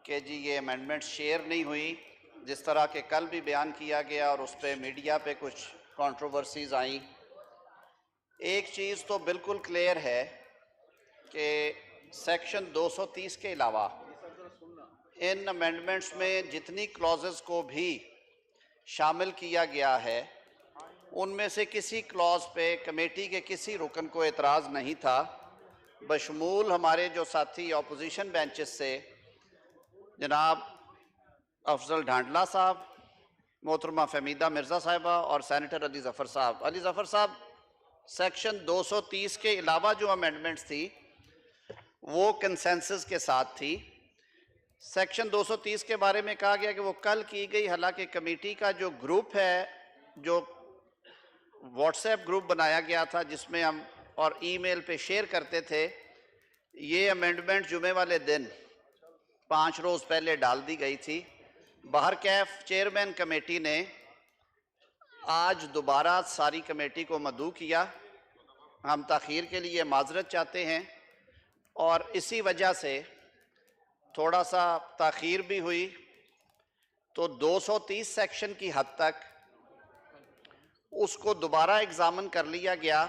कि जी ये amendment share नहीं हुई, जिस तरह के कल भी बयान किया गया और उस पर मीडिया पे कुछ कंट्रोवर्सीज आई। एक चीज़ तो बिल्कुल क्लियर है कि सेक्शन 230 के अलावा इन अमेंडमेंट्स में जितनी क्लॉजेस को भी शामिल किया गया है उनमें से किसी क्लॉज पे कमेटी के किसी रुकन को एतराज़ नहीं था, बशमूल हमारे जो साथी अपोजिशन बेंचेस से जनाब अफजल ढांडला साहब, मोहतरमा फमीदा मिर्ज़ा साहिबा और सेनेटर अली ज़फ़र साहब। अली ज़फ़र साहब, सेक्शन 230 के अलावा जो अमेंडमेंट्स थी वो कंसेंसस के साथ थी। सेक्शन 230 के बारे में कहा गया कि वो कल की गई, हालांकि कमेटी का जो ग्रुप है, जो व्हाट्सएप ग्रुप बनाया गया था जिसमें हम और ईमेल पे शेयर करते थे, ये अमेंडमेंट जुमे वाले दिन 5 रोज़ पहले डाल दी गई थी। बाहर कैफ चेयरमैन कमेटी ने आज दोबारा सारी कमेटी को मदऊ किया। हम ताख़ीर के लिए माजरत चाहते हैं और इसी वजह से थोड़ा सा ताख़ीर भी हुई। तो 230 सेक्शन की हद तक उसको दोबारा एग्ज़ामिन कर लिया गया।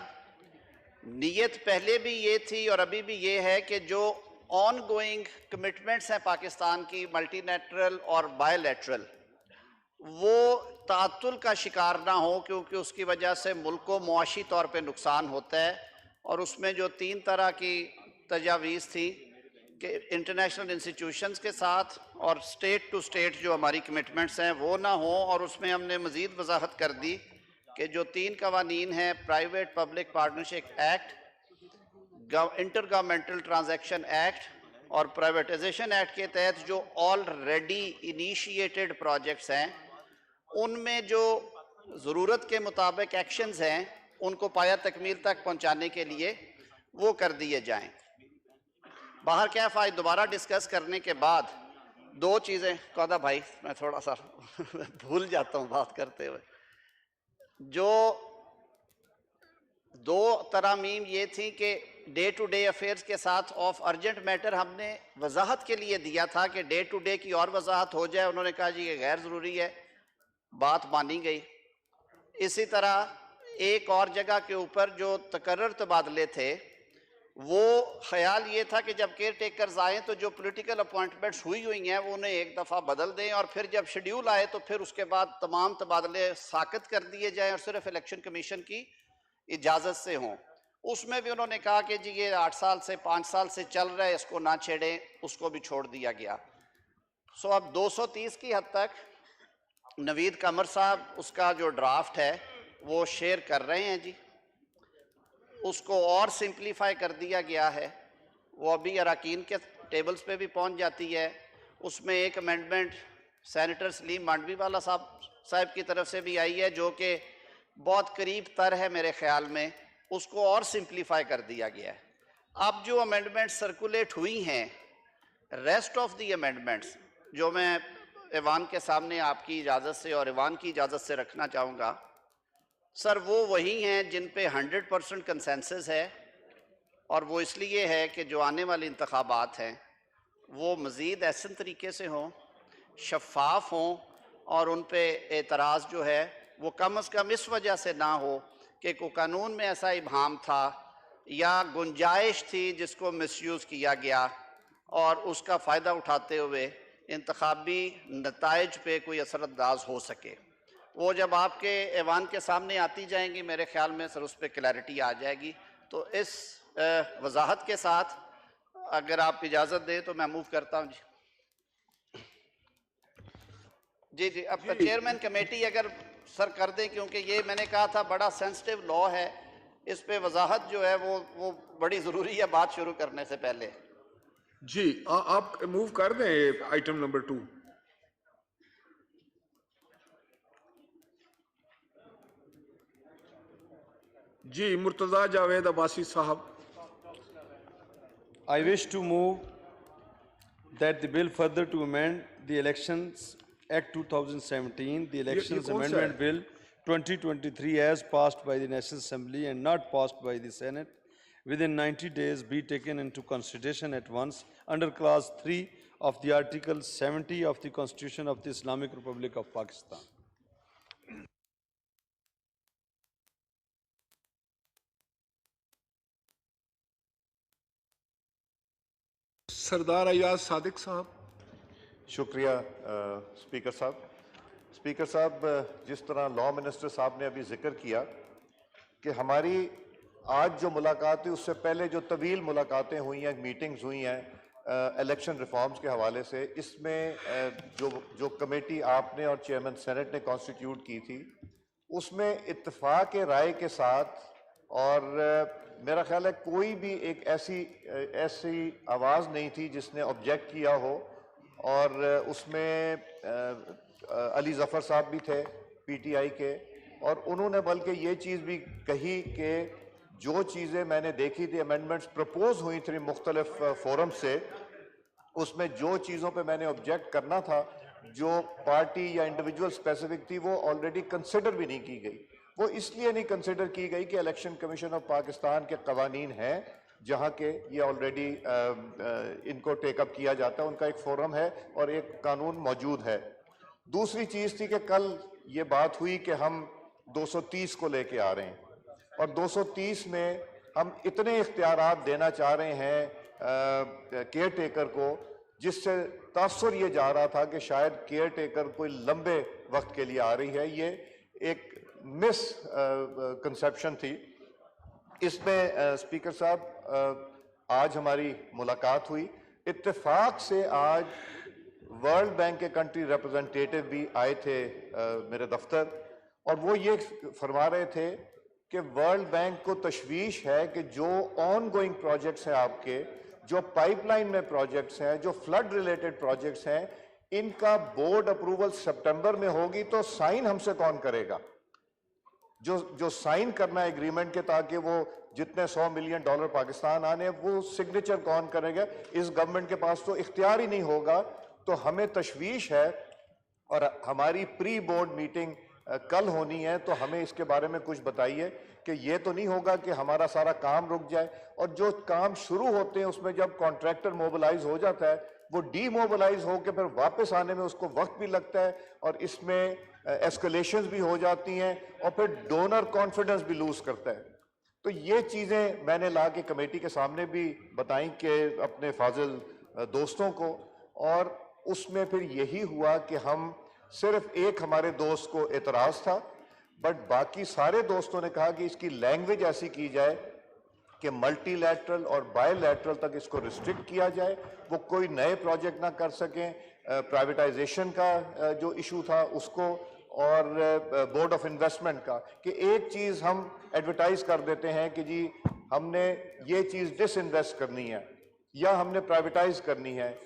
नीयत पहले भी ये थी और अभी भी ये है कि जो ऑन गोइंग कमिटमेंट्स हैं पाकिस्तान की, मल्टीलैटरल और बायलैटरल, वो तातुल का शिकार ना हो, क्योंकि उसकी वजह से मुल्क को मुआशी तौर पे नुकसान होता है। और उसमें जो 3 तरह की तजावीज़ थी कि इंटरनेशनल इंस्टीट्यूशंस के साथ और स्टेट टू स्टेट जो हमारी कमिटमेंट्स हैं वो ना हो। और उसमें हमने मज़ीद वजाहत कर दी कि जो 3 कवानीन हैं, private public partnership act, inter governmental transaction act और प्राइवेटाइजेशन एक्ट के तहत जो ऑलरेडी इनिशिएटेड प्रोजेक्ट्स हैं उनमें जो ज़रूरत के मुताबिक एक्शंस हैं उनको पाया तकमील तक पहुंचाने के लिए वो कर दिए जाएं। बाहर कैफ आज दोबारा डिस्कस करने के बाद 2 चीज़ें, कौदा भाई मैं थोड़ा सा भूल जाता हूँ बात करते हुए, जो 2 तरामीम ये थी कि डे टू डे अफेयर्स के साथ ऑफ अर्जेंट मैटर हमने वजाहत के लिए दिया था कि डे टू डे की और वजाहत हो जाए। उन्होंने कहा जी ये गैर ज़रूरी है, बात मानी गई। इसी तरह एक और जगह के ऊपर जो तकर्रर तबादले थे, वो ख्याल ये था कि जब केयर टेकर्स आए तो जो पॉलिटिकल अपॉइंटमेंट्स हुई हैं वो उन्हें एक दफ़ा बदल दें और फिर जब शेड्यूल आए तो फिर उसके बाद तमाम तबादले साकित कर दिए जाएं और सिर्फ इलेक्शन कमीशन की इजाज़त से हों। उसमें भी उन्होंने कहा कि जी ये 8 साल से 5 साल से चल रहा है, इसको ना छेड़ें, उसको भी छोड़ दिया गया। सो अब 230 की हद तक नवीद कमर साहब उसका जो ड्राफ्ट है वो शेयर कर रहे हैं जी, उसको और सिंप्लीफाई कर दिया गया है। वो अभी अराकीन के टेबल्स पे भी पहुंच जाती है। उसमें एक अमेंडमेंट सेनेटर सलीम मांडवी वाला साहब की तरफ से भी आई है जो कि बहुत करीब तर है मेरे ख्याल में, उसको और सिंप्लीफाई कर दिया गया है। अब जो अमेंडमेंट सर्कुलेट हुई हैं, रेस्ट ऑफ दी अमेंडमेंट्स जो मैं ऐवान के सामने आपकी इजाज़त से और ऐवान की इजाज़त से रखना चाहूँगा सर, वो वही हैं जिन पे 100% कंसेंसस है। और वो इसलिए है कि जो आने वाले इंतखाबात हैं वो मज़ीद ऐसे तरीके से हों, शफ़ाफ़ हों और उन पे एतराज़ जो है वो कम अज़ कम इस वजह से ना हो कि कोई कानून में ऐसा इबाहम था या गुंजाइश थी जिसको मिसयूज़ किया गया और उसका फ़ायदा उठाते हुए इंतखाबी नताइज पे कोई असरअंदाज हो सके। वो जब आपके ऐवान के सामने आती जाएंगी मेरे ख्याल में सर उस पर क्लैरिटी आ जाएगी। तो इस वजाहत के साथ अगर आप इजाज़त दें तो मैं मूव करता हूँ जी। जी अब चेयरमैन कमेटी अगर सर कर दें, क्योंकि ये मैंने कहा था बड़ा सेंसिटिव लॉ है, इस पे वजाहत जो है वो बड़ी ज़रूरी है बात शुरू करने से पहले। जी आप मूव कर दें आइटम नंबर 2। जी मुर्तज़ा जावेद अब्बासी साहब। I wish to move that the bill further to amend the Elections Act 2017, the Elections Amendment Bill 2023 as passed by the National Assembly and not passed by the Senate within 90 days be taken into consideration at once under Clause 3 of the Article 70 of the Constitution of the Islamic Republic of Pakistan. सरदार अयाज सादिक साहब। शुक्रिया speaker साहब। Speaker साहब, जिस तरह law minister साहब ने अभी जिक्र किया कि हमारी आज जो मुलाकात हुई उससे पहले जो तवील मुलाकातें हुई हैं, मीटिंग्स हुई हैं इलेक्शन रिफॉर्म्स के हवाले से, इसमें जो कमेटी आपने और चेयरमैन सेनेट ने कॉन्स्टिट्यूट की थी उसमें इत्तेफाक राय के साथ, और मेरा ख्याल है कोई भी एक ऐसी आवाज़ नहीं थी जिसने ऑब्जेक्ट किया हो, और उसमें अली ज़फ़र साहब भी थे पीटीआई के, और उन्होंने बल्कि ये चीज़ भी कही कि जो चीज़ें मैंने देखी थी, अमेंडमेंट्स प्रपोज हुई थी मुख्तलिफ फोरम से, उसमें जो चीज़ों पे मैंने ऑब्जेक्ट करना था, जो पार्टी या इंडिविजुअल स्पेसिफिक थी, वो ऑलरेडी कंसिडर भी नहीं की गई। वो इसलिए नहीं कंसिडर की गई कि इलेक्शन कमीशन ऑफ पाकिस्तान के कवानीन हैं जहाँ के ये ऑलरेडी इनको टेकअप किया जाता है, उनका एक फोरम है और एक कानून मौजूद है। दूसरी चीज़ थी कि कल ये बात हुई कि हम 230 को लेके आ रहे हैं, और 230 में हम इतने इख्तियारात देना चाह रहे हैं केयर टेकर को, जिससे तासुर ये जा रहा था कि शायद केयर टेकर कोई लंबे वक्त के लिए आ रही है। ये एक मिस कंसेप्शन थी। इसमें स्पीकर साहब आज हमारी मुलाकात हुई, इत्तेफाक से आज वर्ल्ड बैंक के कंट्री रिप्रेजेंटेटिव भी आए थे मेरे दफ्तर, और वो ये फरमा रहे थे कि वर्ल्ड बैंक को तशवीश है कि जो ऑन गोइंग प्रोजेक्ट्स हैं आपके, जो पाइपलाइन में प्रोजेक्ट्स हैं, जो फ्लड रिलेटेड प्रोजेक्ट्स हैं, इनका बोर्ड अप्रूवल सितंबर में होगी तो साइन हमसे कौन करेगा? जो साइन करना है एग्रीमेंट के, ताकि वो जितने $100 मिलियन पाकिस्तान आने, वो सिग्नेचर कौन करेगा? इस गवर्नमेंट के पास तो इख्तियार ही नहीं होगा। तो हमें तशवीश है, और हमारी प्री बोर्ड मीटिंग कल होनी है, तो हमें इसके बारे में कुछ बताइए कि ये तो नहीं होगा कि हमारा सारा काम रुक जाए, और जो काम शुरू होते हैं उसमें जब कॉन्ट्रैक्टर मोबिलाइज हो जाता है, वो डीमोबिलाइज होकर फिर वापस आने में उसको वक्त भी लगता है, और इसमें एस्केलेशंस भी हो जाती हैं, और फिर डोनर कॉन्फिडेंस भी लूज करता है। तो ये चीज़ें मैंने ला के कमेटी के सामने भी बताई कि अपने फाजिल दोस्तों को, और उसमें फिर यही हुआ कि हम सिर्फ एक हमारे दोस्त को एतराज़ था, बट बाकी सारे दोस्तों ने कहा कि इसकी लैंग्वेज ऐसी की जाए कि मल्टीलैटरल और बायलैटरल तक इसको रिस्ट्रिक्ट किया जाए, वो कोई नए प्रोजेक्ट ना कर सकें, प्राइवेटाइजेशन का जो इशू था उसको, और बोर्ड ऑफ इन्वेस्टमेंट का, कि एक चीज़ हम एडवर्टाइज कर देते हैं कि जी हमने ये चीज़ डिसइन्वेस्ट करनी है या हमने प्राइवेटाइज करनी है।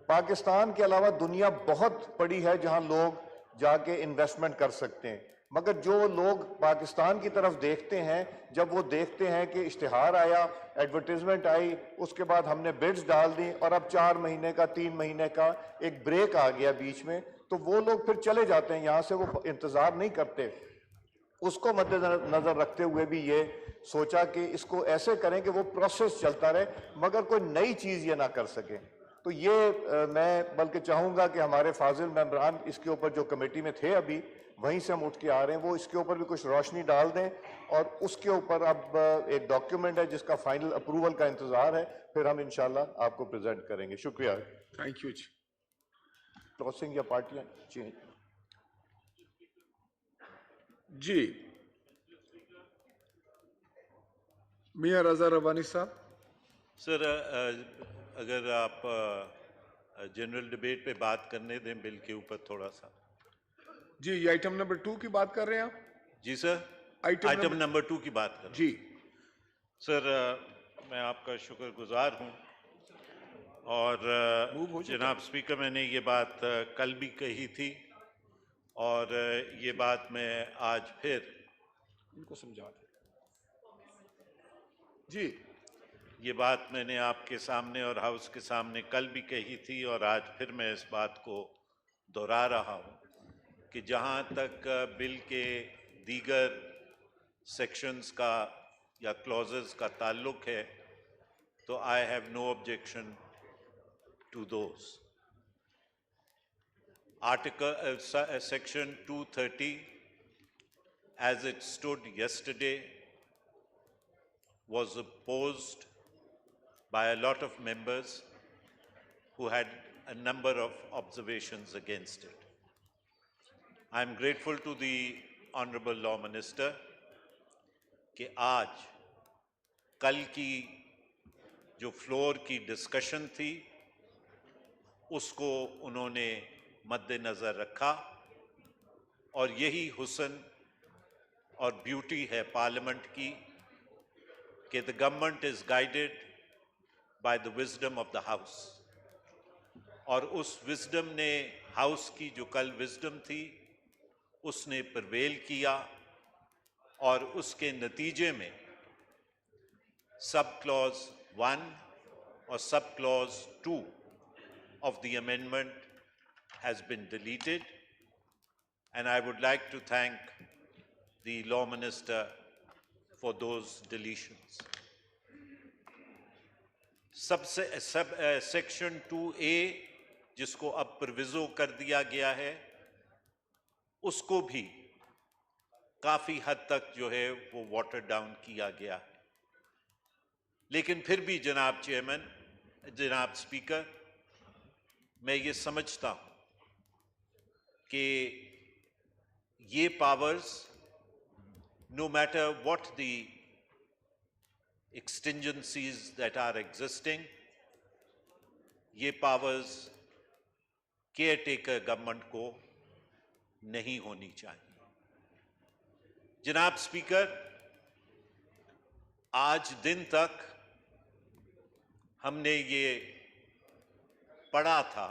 पाकिस्तान के अलावा दुनिया बहुत बड़ी है जहां लोग जाके इन्वेस्टमेंट कर सकते हैं, मगर जो लोग पाकिस्तान की तरफ देखते हैं, जब वो देखते हैं कि इश्तिहार आया, एडवर्टीजमेंट आई, उसके बाद हमने बिड्स डाल दी, और अब 4 महीने का 3 महीने का एक ब्रेक आ गया बीच में, तो वो लोग फिर चले जाते हैं यहाँ से, वो इंतज़ार नहीं करते। उसको मद्देनजर रखते हुए भी ये सोचा कि इसको ऐसे करें कि वो प्रोसेस चलता रहे, मगर कोई नई चीज़ ये ना कर सके। तो ये मैं बल्कि चाहूँगा कि हमारे फाजिल मेंबरान इसके ऊपर जो कमेटी में थे अभी, वहीं से हम उठ के आ रहे हैं, वो इसके ऊपर भी कुछ रोशनी डाल दें, और उसके ऊपर अब एक डॉक्यूमेंट है जिसका फाइनल अप्रूवल का इंतज़ार है, फिर हम इंशाल्लाह आपको प्रेजेंट करेंगे। शुक्रिया। Thank you ji. क्रॉसिंग या पार्टियाँ चेंज जी। मियां रजा रब्बानी साहब। सर, अगर आप जनरल डिबेट पे बात करने दें बिल के ऊपर थोड़ा सा। जी, ये आइटम नंबर 2 की बात कर रहे हैं आप? जी सर, आइटम नंबर 2 की बात कर रहे हैं। जी सर, मैं आपका शुक्रगुजार हूँ, और जनाब स्पीकर, मैंने ये बात कल भी कही थी, और ये बात मैं आज फिर इनको समझा दें। जी, ये बात मैंने आपके सामने और हाउस के सामने कल भी कही थी, और आज फिर मैं इस बात को दोहरा रहा हूँ कि जहाँ तक बिल के दीगर सेक्शंस का या क्लॉजेस का ताल्लुक है, तो I have no objection to those. Section 230, as it stood yesterday, was opposed by a lot of members who had a number of observations against it. I am grateful to the Honorable Law Minister कि आज कल की जो floor की discussion थी उसको उन्होंने मद्देनज़र रखा और यही हुस्न और ब्यूटी है पार्लियामेंट की कि the government is guided by the wisdom of the house और उस विजडम ने हाउस की जो कल विजडम थी उसने प्रिवेल किया और उसके नतीजे में सब क्लॉज 1 और sub clause 2 of the amendment has been deleted, and I would like to thank the Law Minister for those deletions. Section 2A जिसको अब प्रोविज़ो कर दिया गया है उसको भी काफ़ी हद तक जो है वो वाटर डाउन किया गया है, लेकिन फिर भी जनाब चेयरमैन, जनाब स्पीकर, मैं ये समझता हूँ कि ये powers, no matter what the exigencies that are existing, ये पावर्स केयरटेकर गवर्नमेंट को नहीं होनी चाहिए। जनाब स्पीकर, आज दिन तक हमने ये पढ़ा था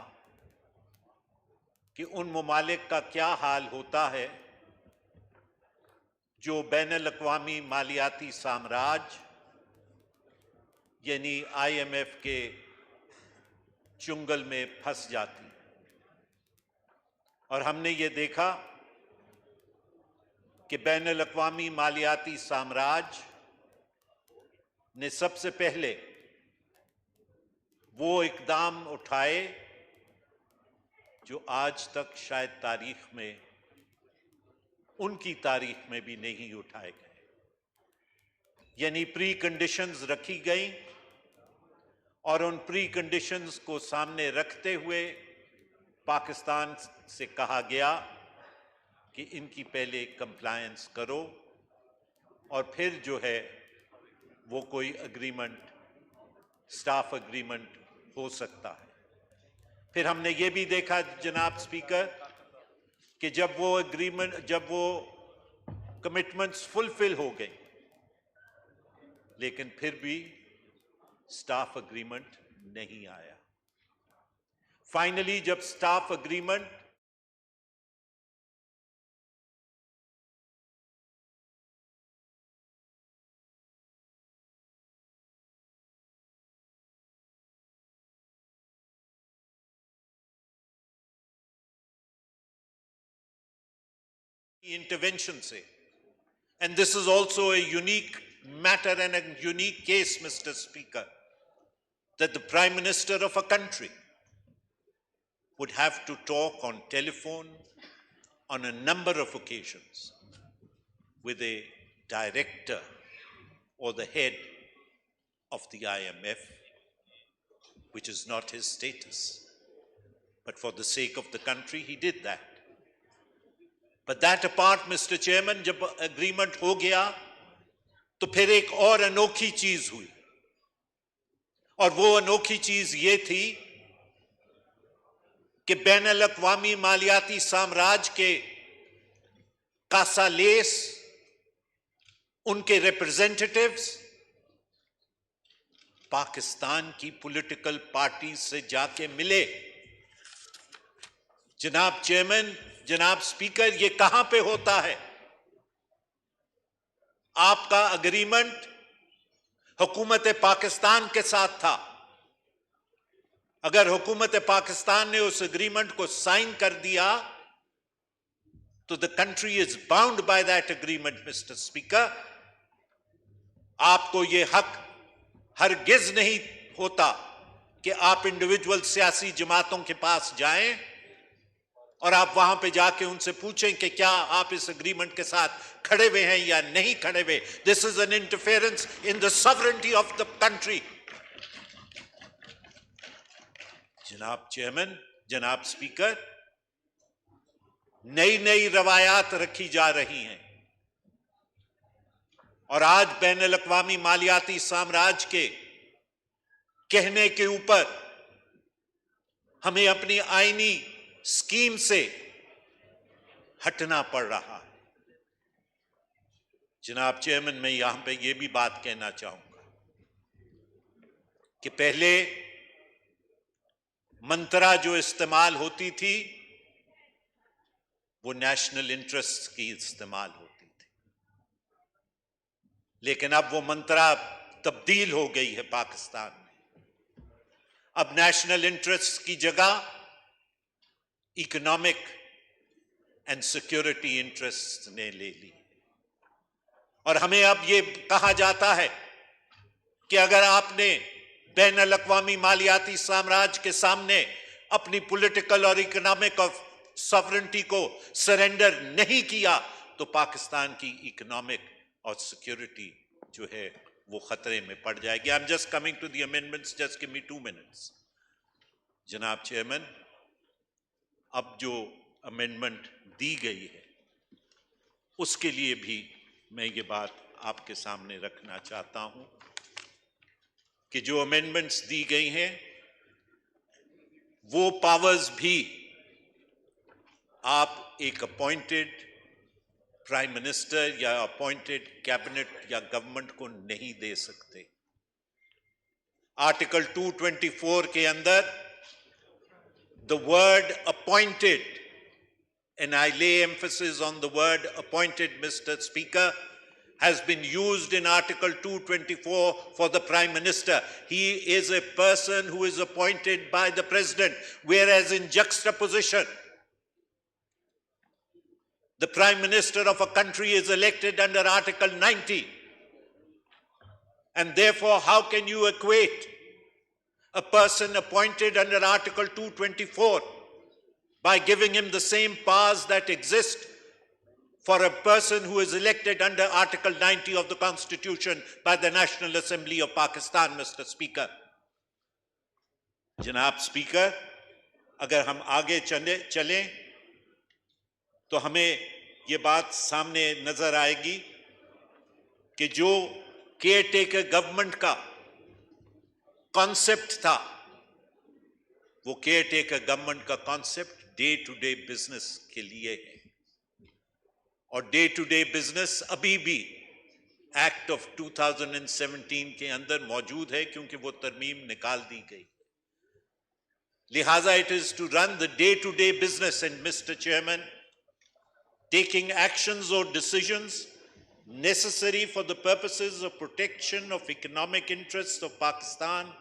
कि उन ममालिक का क्या हाल होता है जो बैनुल-अक़वामी मालियाती साम्राज्य यानी IMF के चुंगल में फंस जाती, और हमने ये देखा कि बैनुल-अक़वामी मालियाती साम्राज्य ने सबसे पहले वो इक़दाम उठाए जो आज तक शायद तारीख में, उनकी तारीख में भी नहीं उठाए गए, यानी प्री कंडीशंस रखी गई और उन प्री कंडीशंस को सामने रखते हुए पाकिस्तान से कहा गया कि इनकी पहले कंप्लायंस करो और फिर जो है वो कोई एग्रीमेंट, स्टाफ एग्रीमेंट हो सकता है। फिर हमने ये भी देखा जनाब स्पीकर कि जब वो एग्रीमेंट, जब वो कमिटमेंट्स फुलफिल हो गई, लेकिन फिर भी स्टाफ एग्रीमेंट नहीं आया। फाइनली जब staff agreement intervention say, and this is also a unique matter and a unique case, Mr. Speaker, that the Prime Minister of a country would have to talk on telephone on a number of occasions with a director or the head of the IMF, which is not his status. But for the sake of the country, he did that. But that apart, Mr. Chairman, जब agreement हो गया तो फिर एक और अनोखी चीज हुई, और वो अनोखी चीज ये थी कि बैनुल-अक़वामी मालियाती साम्राज्य के कासालेस, उनके रिप्रेजेंटेटिव्स पाकिस्तान की पॉलिटिकल पार्टी से जाके मिले। जनाब चेयरमैन, जनाब स्पीकर, ये कहां पे होता है? आपका एग्रीमेंट हुकूमत पाकिस्तान के साथ था। अगर हुकूमत पाकिस्तान ने उस एग्रीमेंट को साइन कर दिया तो the country is bound by that agreement. Mister speaker, आपको ये हक हरगिज नहीं होता कि आप इंडिविजुअल सियासी जमातों के पास जाएं और आप वहां पे जाके उनसे पूछें कि क्या आप इस एग्रीमेंट के साथ खड़े हुए हैं या नहीं खड़े हुए। This is an interference in the sovereignty of the country. जनाब चेयरमैन, जनाब स्पीकर, नई नई रवायात रखी जा रही हैं और आज बैनुल अक़वामी मालियाती साम्राज्य के कहने के ऊपर हमें अपनी आईनी स्कीम से हटना पड़ रहा है। जनाब चेयरमैन, मैं यहां पे ये भी बात कहना चाहूंगा कि पहले मंत्रा जो इस्तेमाल होती थी वो नेशनल इंटरेस्ट की इस्तेमाल होती थी, लेकिन अब वो मंत्रा तब्दील हो गई है पाकिस्तान में। अब नेशनल इंटरेस्ट की जगह इकोनॉमिक एंड सिक्योरिटी इंटरेस्ट ने ले ली और हमें अब ये कहा जाता है कि अगर आपने बैनुल अक़वामी मालियाती साम्राज्य के सामने अपनी पॉलिटिकल और इकोनॉमिक और सॉवरेनिटी को सरेंडर नहीं किया तो पाकिस्तान की इकोनॉमिक और सिक्योरिटी जो है वो खतरे में पड़ जाएगी। I am just coming to the amendments, just give me 2 minutes। जनाब चेयरमैन, अब जो अमेंडमेंट दी गई है उसके लिए भी मैं ये बात आपके सामने रखना चाहता हूं कि जो अमेंडमेंट्स दी गई हैं वो पावर्स भी आप एक अपॉइंटेड प्राइम मिनिस्टर या अपॉइंटेड कैबिनेट या गवर्नमेंट को नहीं दे सकते। आर्टिकल 224 के अंदर the word appointed, and I lay emphasis on the word appointed, Mr. Speaker, has been used in Article 224 for the Prime Minister. He is a person who is appointed by the President, whereas in juxtaposition, the Prime Minister of a country is elected under Article 90. And therefore, how can you equate a person appointed under Article 224 by giving him the same powers that exist for a person who is elected under Article 90 of the Constitution by the National Assembly of Pakistan, Mr. Speaker? Janab Speaker, अगर हम आगे चलें तो हमें ये बात सामने नजर आएगी कि जो केयर टेकर गवर्नमेंट का कॉन्सेप्ट था वो केयर टेकर गवर्नमेंट का concept day to day business के लिए है और डे टू डे बिजनेस अभी भी एक्ट ऑफ 2017 के अंदर मौजूद है क्योंकि वो तरमीम निकाल दी गई। लिहाजा it is to run the day to day business and mister chairman, taking actions or decisions necessary for the purposes of protection of economic interests of Pakistan,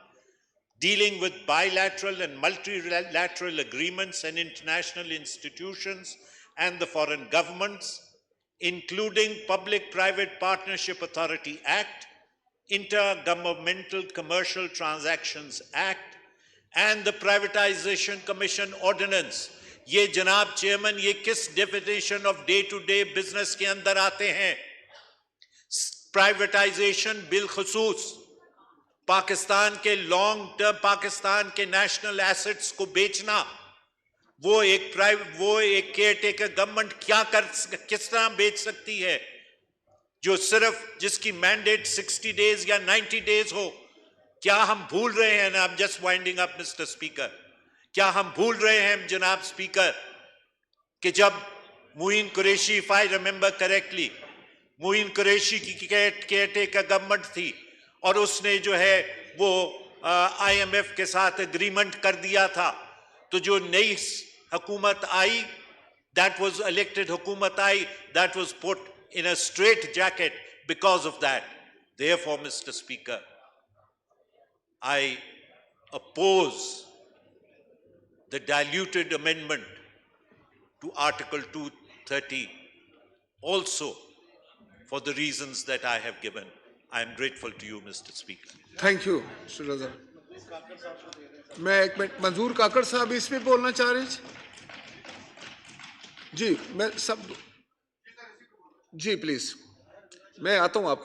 dealing with bilateral and multilateral agreements and international institutions and the foreign governments, including Public-Private Partnership Authority Act, Intergovernmental Commercial Transactions Act, and the Privatization Commission Ordinance. ये जनाब chairman ये किस definition of day to day business के अंदर आते हैं? Privatisation बिलखसूस पाकिस्तान के लॉन्ग टर्म पाकिस्तान के नेशनल एसेट्स को बेचना, वो एक केयर टेकर गवर्नमेंट किस तरह बेच सकती है जो सिर्फ जिसकी मैंडेट 60 डेज या 90 डेज हो? क्या हम भूल रहे हैं ना? Just winding up mister speaker, क्या हम भूल रहे हैं जनाब स्पीकर कि जब Moin Qureshi, if I remember correctly, Moin Qureshi की केयर टेकर गवर्नमेंट थी और उसने जो है वो IMF के साथ एग्रीमेंट कर दिया था, तो जो नई हुकूमत आई, that was elected हुकूमत आई, that was put in a straight jacket because of that. Therefore, Mr. Speaker, I oppose the diluted amendment to Article 230 also for the reasons that I have given. I am grateful to you, Mr. Speaker. Thank you, Mr. Raza. मैं एक minute, मंजूर काकड़ साहब इस पे बोलना चाह रहे हैं? जी मैं सब जी प्लीज मैं आता हूँ आपके